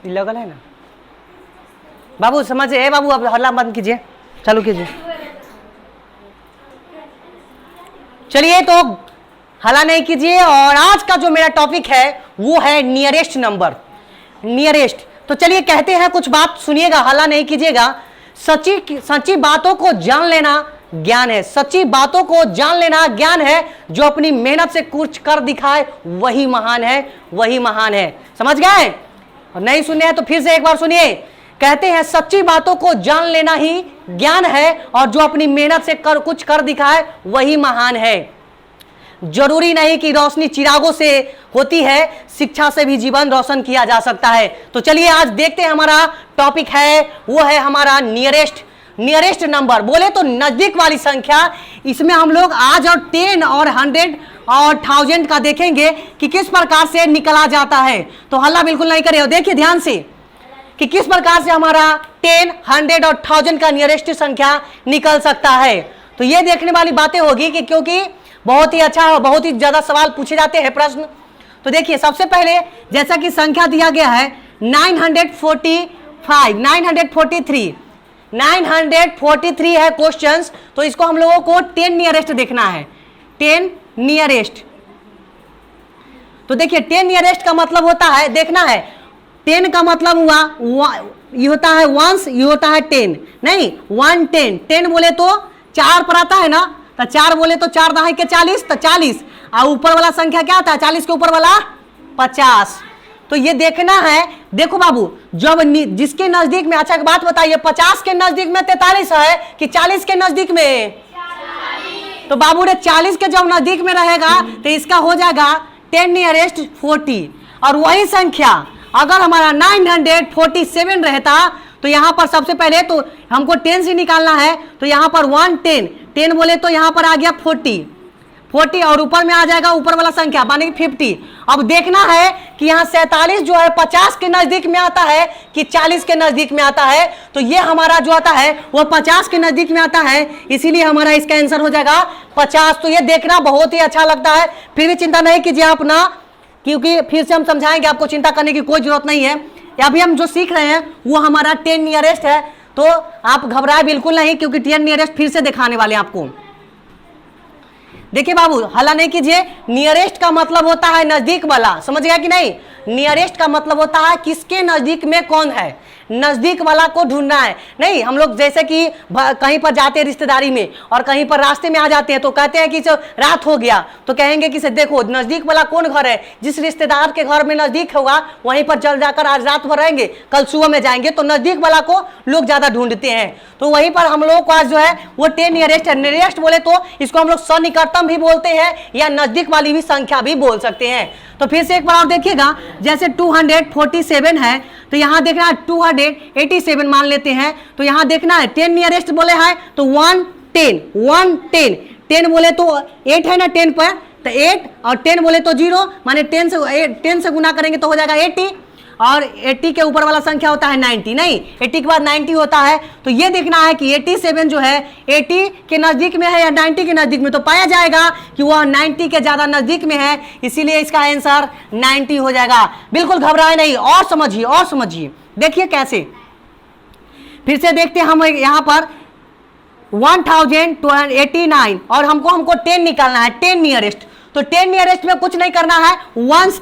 लगल है ना बाबू, समझे बाबू, अब हल्ला बंद कीजिए, चालू कीजिए। चलिए तो हल्ला नहीं कीजिए। और आज का जो मेरा टॉपिक है वो है नियरेस्ट नंबर, नियरेस्ट। तो चलिए कहते हैं कुछ बात सुनिएगा, हल्ला नहीं कीजिएगा। सच्ची बातों को जान लेना ज्ञान है, सच्ची बातों को जान लेना ज्ञान है। जो अपनी मेहनत से कुछ कर दिखाए वही महान है, वही महान है। समझ गए? और नहीं सुने हैं तो फिर से एक बार सुनिए। कहते हैं सच्ची बातों को जान लेना ही ज्ञान है, और जो अपनी मेहनत से कुछ कर दिखाए वही महान है। जरूरी नहीं कि रोशनी चिरागों से होती है, शिक्षा से भी जीवन रोशन किया जा सकता है। तो चलिए आज देखते हैं, हमारा टॉपिक है वो है हमारा नियरेस्ट नंबर। बोले तो नजदीक वाली संख्या। इसमें हम लोग आज और 10 और 100 और 1000 का देखेंगे कि किस प्रकार से निकला जाता है। तो हल्ला बिल्कुल नहीं करिए, देखिए ध्यान से कि किस प्रकार से हमारा 10, 100 और 1000 का नियरेस्ट संख्या निकल सकता है। तो ये देखने वाली बातें होगी कि क्योंकि बहुत ही अच्छा और बहुत ही ज्यादा सवाल पूछे जाते हैं, प्रश्न। तो देखिए सबसे पहले जैसा कि संख्या दिया गया है 945, 943 है क्वेश्चंस। तो इसको हम लोगों को 10 नियरेस्ट देखना है, 10 नियरेस्ट। तो देखिए 10 नियरेस्ट का मतलब होता है, देखना है 10 का मतलब हुआ ये होता है वंस, ये होता है 10, नहीं 110। 10 बोले तो 4 पर आता है ना, तो 4 बोले तो 4 दहाई के 40, तो 40। और ऊपर वाला संख्या क्या आता है, 40 के ऊपर वाला 50। तो ये देखना है। देखो बाबू, जब जिसके नजदीक में, अच्छा एक बात बताइए, 50 के नजदीक में 43 है कि 40 के नजदीक में? 40। तो बाबू ने 40 के जब नजदीक में रहेगा तो इसका हो जाएगा 10 नियरेस्ट 40। और वही संख्या अगर हमारा 947 रहता तो यहां पर सबसे पहले तो हमको 10 से निकालना है। तो यहां पर 110, 10 बोले तो यहां पर आ गया 40 और ऊपर में आ जाएगा ऊपर वाला संख्या माने कि 50। अब देखना है कि यहाँ 47 जो है 50 के नजदीक में आता है कि 40 के नजदीक में आता है। तो ये हमारा जो आता है वो 50 के नजदीक में आता है, इसीलिए हमारा इसका आंसर हो जाएगा 50। तो ये देखना बहुत ही अच्छा लगता है। फिर भी चिंता नहीं कीजिए आप ना, क्योंकि फिर से हम समझाएंगे, आपको चिंता करने की कोई जरूरत नहीं है। अभी हम जो सीख रहे हैं वो हमारा 10 नियरेस्ट है। तो आप घबराए बिल्कुल नहीं, क्योंकि 10 नियरेस्ट फिर से दिखाने वाले हैं आपको। देखिए बाबू, हल्ला नहीं कीजिए। नियरेस्ट का मतलब होता है नजदीक वाला, समझ गया कि नहीं? नियरेस्ट का मतलब होता है किसके नजदीक में कौन है, नजदीक वाला को ढूंढना है। नहीं हम लोग जैसे कि कहीं पर जाते हैं रिश्तेदारी में और कहीं पर रास्ते में आ जाते हैं तो कहते हैं कि रात हो गया, तो कहेंगे कि देखो नजदीक वाला कौन घर है, जिस रिश्तेदार के घर में नजदीक होगा वहीं पर चल जाकर आज रात भर रहेंगे, कल सुबह में जाएंगे। तो नजदीक वाला को लोग ज्यादा ढूंढते हैं। तो वहीं पर हम लोगों को आज जो है वो 10 नियरेस्ट है। नियरेस्ट बोले तो इसको हम लोग सन्निकटतम भी बोलते हैं या नजदीक वाली भी संख्या भी बोल सकते हैं। तो फिर से एक बार और देखिएगा, जैसे 247 है तो यहां देखना है 287 मान लेते हैं। तो यहां देखना है 10 नियरेस्ट बोले है तो 110 10 बोले तो 8 है ना 10 पर, तो 8 और 10 बोले तो 0 माने 10 से गुना करेंगे तो हो जाएगा 80। और 80 के ऊपर वाला संख्या होता है 90, नहीं 80 के बाद 90 होता है। तो ये देखना है कि 87 जो है 80 के नजदीक में है या 90 के नजदीक में। तो पाया जाएगा कि वह 90 के ज्यादा नजदीक में है, इसीलिए इसका आंसर 90 हो जाएगा। बिल्कुल घबराए नहीं, और समझिए देखिए कैसे। फिर से देखते हैं हम यहां पर 1089 और हमको 10 निकालना है, 10 नियरेस्ट। तो 10 नियरेस्ट में कुछ नहीं करना है, वंस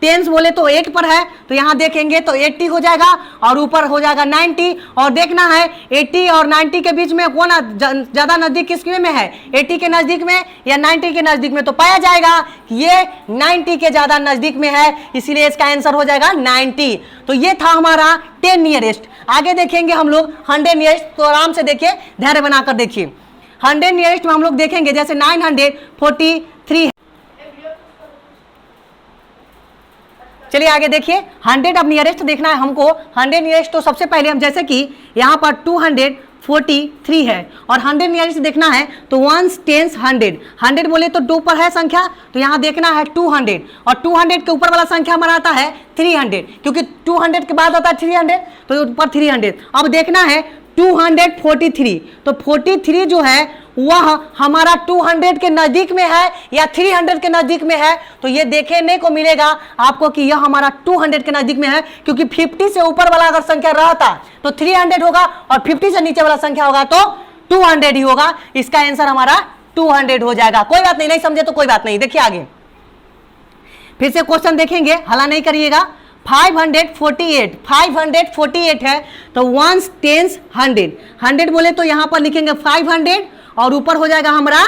टेंस बोले तो 8 पर है तो यहां देखेंगे तो 80 हो जाएगा और ऊपर हो जाएगा 90। और देखना है 80 और 90 के बीच में कौन ज्यादा नजदीक किसके में है, 80 के नजदीक में या 90 के नजदीक में। तो पाया जाएगा कि ये 90 के ज्यादा नजदीक में है, इसीलिए इसका आंसर हो जाएगा 90। तो ये था हमारा 10 नियरेस्ट। आगे देखेंगे हम लोग 100 नियरेस्ट। तो आराम से देखिए, धैर्य बनाकर देखिए। 100 नियरेस्ट में हम लोग देखेंगे जैसे 943। चलिए आगे देखिए, 100 अब नियरेस्ट देखना है हमको। 100 नियरेस्ट तो सबसे पहले हम जैसे कि यहाँ पर 243 है और 100 नियरेस्ट देखना है तो 1 10 100 बोले तो 2 पर है संख्या, तो यहाँ देखना है 200 और 200 के ऊपर वाला संख्या हमारा आता है 300, क्योंकि 200 के बाद आता है 300 तो ऊपर 300। अब देखना है 243, तो 43 जो है वह हमारा 200 के नजदीक में है या 300 के नजदीक में है, तो ये देखने को मिलेगा आपको कि यह हमारा 200 के नजदीक में है, क्योंकि 50 से ऊपर वाला अगर संख्या रहता तो 300 होगा और 50 से नीचे वाला संख्या होगा तो 200 ही होगा। इसका आंसर हमारा 200 हो जाएगा। कोई बात नहीं, नहीं समझे तो कोई बात नहीं। देखिए आगे फिर से क्वेश्चन देखेंगे, हला नहीं करिएगा। 548 है तो 1 10 100 बोले तो यहां पर लिखेंगे 500 और ऊपर हो जाएगा हमारा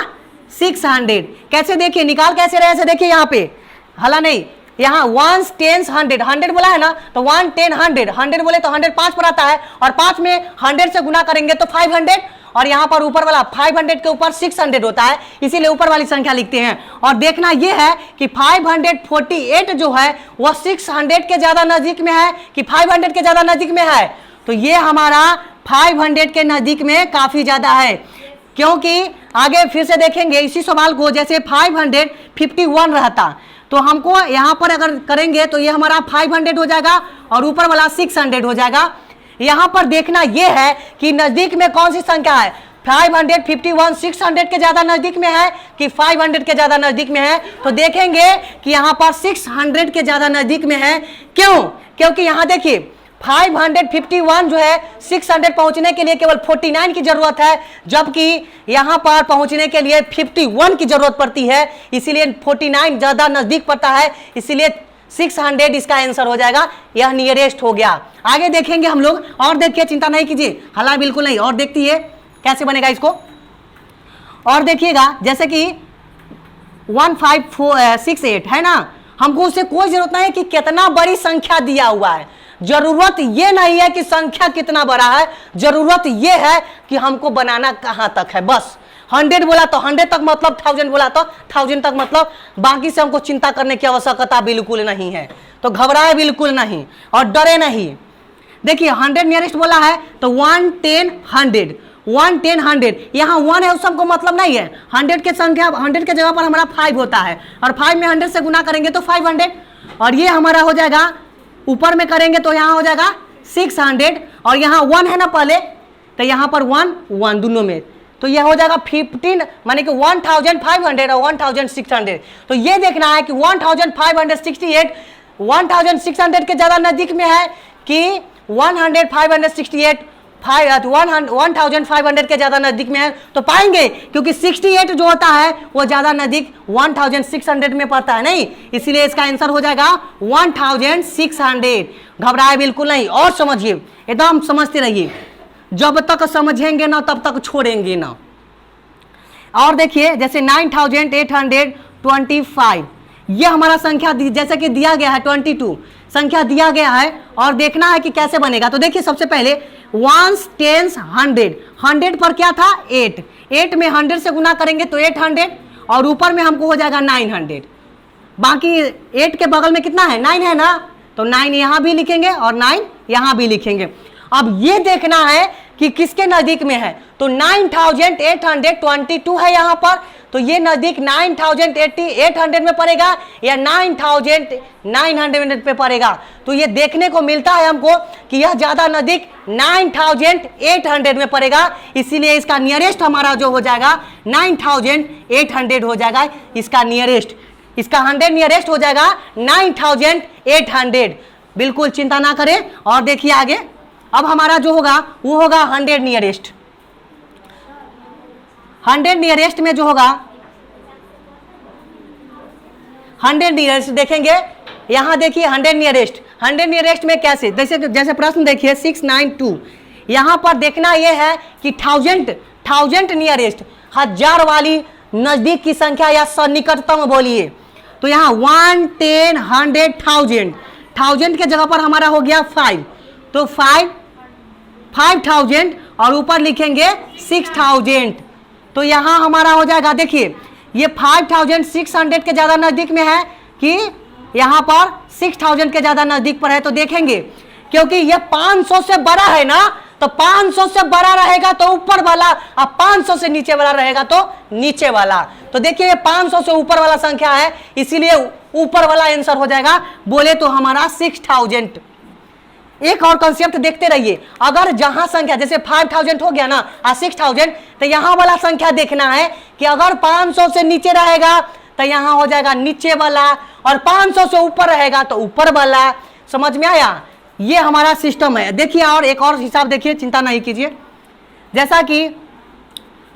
600। कैसे देखिए, निकाल कैसे रहे, ऐसे देखिए यहाँ पे हला नहीं, यहाँ 1 10 100 बोला है ना, तो 1 10 100 बोले तो 100 5 पर आता है और 5 में 100 से गुना करेंगे तो 500 और यहाँ पर ऊपर वाला 500 के ऊपर 600 होता है, इसीलिए ऊपर वाली संख्या लिखते हैं। और देखना यह है कि 548 जो है वह 600 के ज्यादा नजदीक में है कि 500 के ज्यादा नजदीक में है, तो ये हमारा 500 के नजदीक में काफी ज्यादा है। क्योंकि आगे फिर से देखेंगे इसी सवाल को, जैसे 551 रहता तो हमको यहाँ पर अगर करेंगे तो ये हमारा 500 हो जाएगा और ऊपर वाला 600 हो जाएगा। यहाँ पर देखना यह है कि नजदीक में कौन सी संख्या है, 551 600 के ज्यादा नजदीक में है कि 500 के ज्यादा नजदीक में है, तो देखेंगे कि यहाँ पर 600 के ज्यादा नजदीक में है। क्यों? क्योंकि यहाँ देखिए 551 जो है 600 पहुंचने के लिए केवल 49 की जरूरत है, जबकि यहां पर पहुंचने के लिए 51 की जरूरत पड़ती है, इसीलिए 49 ज्यादा नजदीक पड़ता है, इसीलिए 600 इसका आंसर हो जाएगा। यह नियरेस्ट हो गया। आगे देखेंगे हम लोग, और देखिए चिंता नहीं कीजिए, हला बिल्कुल नहीं, और देखिए कैसे बनेगा इसको। और देखिएगा जैसे कि 1568 है ना, हमको उससे कोई जरूरत नहीं है कि कितना बड़ी संख्या दिया हुआ है, जरूरत ये नहीं है कि संख्या कितना बड़ा है, जरूरत ये है कि हमको बनाना कहां तक है। बस 100 बोला तो 100 तक मतलब, 1000 बोला तो 1000 तक मतलब, बाकी से हमको चिंता करने की आवश्यकता बिल्कुल नहीं है। तो घबराए बिल्कुल नहीं और डरे नहीं। देखिए 100 नियरेस्ट बोला है तो 1 10 100 1 10 100, यहाँ 1 है उससे हमको मतलब नहीं है। 100 के संख्या 100 के जगह पर हमारा 5 होता है और 5 में 100 से गुना करेंगे तो 500 और ये हमारा हो जाएगा, ऊपर में करेंगे तो यहाँ हो जाएगा 600 और यहाँ 1 है ना पहले, तो यहाँ पर 1 1 दोनों में, तो यह हो जाएगा 15 माने कि 1500 और 1600। तो ये देखना है कि 1568 1600 के ज्यादा नजदीक में है कि 1500 के ज्यादा नजदीक में है, तो पाएंगे क्योंकि 68 जो होता है वो ज्यादा नजदीक 1600 में पड़ता है नहीं, इसीलिए इसका आंसर हो जाएगा 1600। घबराए बिल्कुल नहीं और समझिए, एकदम समझते रहिए, जब तक समझेंगे ना तब तक छोड़ेंगे ना। और देखिए जैसे 9825, यह हमारा संख्या जैसे कि दिया गया है 22 संख्या दिया गया है, और देखना है कि कैसे बनेगा। तो देखिए सबसे पहले 1 10 100 पर क्या था 8 में 100 से गुना करेंगे तो 800 और ऊपर में हमको हो जाएगा 900, बाकी 8 के बगल में कितना है 9 है ना, तो 9 यहाँ भी लिखेंगे और 9 यहाँ भी लिखेंगे। अब ये देखना है कि किसके नजदीक में है, तो 9822 है यहाँ पर, तो ये नजदीक 9800 में पड़ेगा या 9900 पे पड़ेगा। तो ये देखने को मिलता है हमको कि यह ज्यादा नजदीक 9800 में पड़ेगा, इसीलिए इसका नियरेस्ट हमारा जो हो जाएगा 9800 हो जाएगा इसका नियरेस्ट। इसका 100 नियरेस्ट हो जाएगा 9800। बिल्कुल चिंता ना करें। और देखिए आगे, अब हमारा जो होगा वो होगा 100 नियरेस्ट। 100 नियरेस्ट में जो होगा 100 नियरेस्ट देखेंगे, यहां देखिए 100 नियरेस्ट में कैसे, जैसे प्रश्न देखिए 692, यहां पर देखना यह है कि 1000 नियरेस्ट, 1000 वाली नजदीक की संख्या या सन्निकटतम बोलिए, तो यहाँ 1 10 100 1000 के जगह पर हमारा हो गया 5, तो 5000 और ऊपर लिखेंगे 6000, तो यहां हमारा हो जाएगा, देखिए ये 5600 के ज्यादा नजदीक में है कि यहां पर 6000 के ज्यादा नजदीक पर है। तो देखेंगे क्योंकि ये 500 से बड़ा है ना, तो 500 से बड़ा रहेगा तो ऊपर वाला, और 500 से नीचे वाला रहेगा तो नीचे वाला। तो देखिए 500 से ऊपर वाला संख्या है, इसीलिए ऊपर वाला आंसर हो जाएगा, बोले तो हमारा 6000। एक और कंसेप्ट देखते रहिए, अगर जहां संख्या जैसे 5000 हो गया ना 6000, तो यहां वाला संख्या देखना है कि अगर 500 से नीचे रहेगा तो यहां हो जाएगा नीचे वाला, और 500 से ऊपर रहेगा तो ऊपर वाला। समझ में आया? ये हमारा सिस्टम है। देखिए और एक और हिसाब देखिए, चिंता नहीं कीजिए। जैसा कि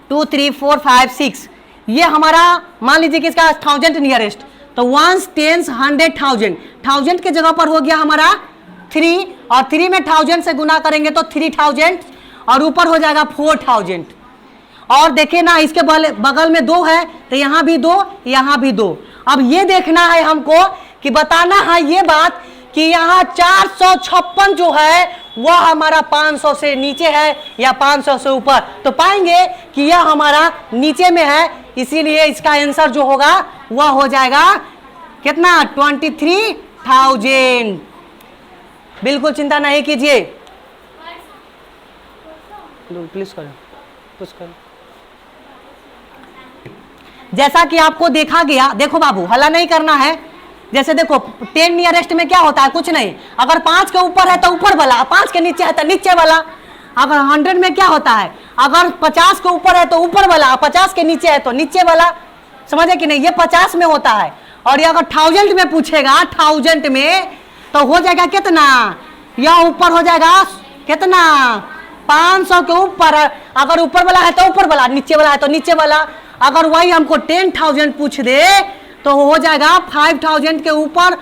2 3 4 5 6 ये हमारा मान लीजिए कि इसका 1000 नियरेस्ट, तो 1 10 100 1000, 1000 के जगह पर हो गया हमारा 3, और 3 में 1000 से गुना करेंगे तो 3000, और ऊपर हो जाएगा 4000। और देखिए ना इसके बगल में 2 है तो यहाँ भी 2, यहाँ भी 2। अब ये देखना है हमको कि बताना है ये बात कि यहाँ 456 जो है वह हमारा 500 से नीचे है या 500 से ऊपर, तो पाएंगे कि यह हमारा नीचे में है, इसीलिए इसका आंसर जो होगा वह हो जाएगा कितना 23,000। बिल्कुल चिंता नहीं कीजिए, प्लीज करो कुछ करो। जैसा कि आपको देखा गया, देखो बाबू हल्ला नहीं करना है। जैसे देखो 10 नियरेस्ट में क्या होता है, कुछ नहीं, अगर 5 के ऊपर है तो ऊपर वाला, 5 के नीचे है तो नीचे वाला। अगर 100 में क्या होता है, अगर 50 के ऊपर है तो ऊपर वाला, 50 के नीचे है तो नीचे वाला। समझे कि नहीं? ये 50 में होता है। और ये अगर 1000 में पूछेगा, 1000 में तो हो जाएगा कितना, यह ऊपर हो जाएगा कितना 500 के ऊपर। अगर ऊपर वाला है तो ऊपर वाला, नीचे वाला है तो नीचे वाला। अगर वही हमको 10,000 पूछ दे तो हो जाएगा 5000 के ऊपर,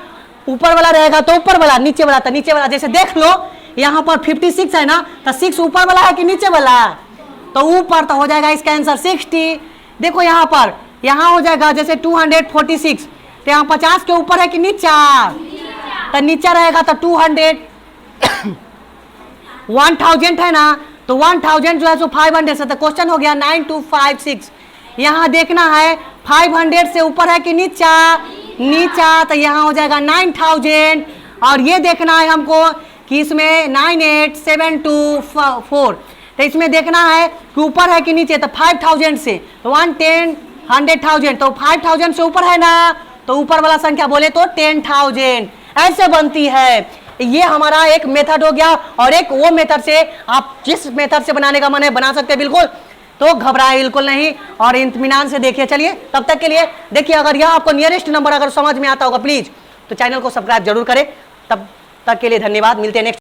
ऊपर वाला रहेगा तो ऊपर वाला, नीचे वाला तो नीचे वाला। जैसे देख लो यहाँ पर 56 है ना, तो 6 ऊपर वाला है कि नीचे वाला, तो ऊपर, तो हो जाएगा इसका आंसर 60। देखो यहाँ पर, यहाँ हो जाएगा जैसे 246, तो यहाँ 50 के ऊपर है कि नीचा, तो नीचा रहेगा तो 200। 1000 है ना, तो 1000 जो है सो 500 से, तो क्वेश्चन हो गया 9256। यहाँ देखना है 500 से ऊपर है कि नीचा, नीचा, तो यहाँ हो जाएगा 9000। और ये देखना है हमको कि इसमें 98724, तो इसमें देखना है कि ऊपर है कि नीचे, तो 5000 से 110 100,000, तो 5000 से ऊपर है ना, तो ऊपर वाला संख्या बोले तो 10,000 ऐसे बनती है। ये हमारा एक मेथड हो गया, और एक वो मेथड से आप जिस मेथड से बनाने का मन है बना सकते हैं बिल्कुल, तो घबराए बिल्कुल नहीं और इत्मीनान से देखिए। चलिए तब तक के लिए देखिए, अगर यह आपको नियरेस्ट नंबर अगर समझ में आता होगा प्लीज तो चैनल को सब्सक्राइब जरूर करें। तब तक के लिए धन्यवाद, मिलते हैं नेक्स्ट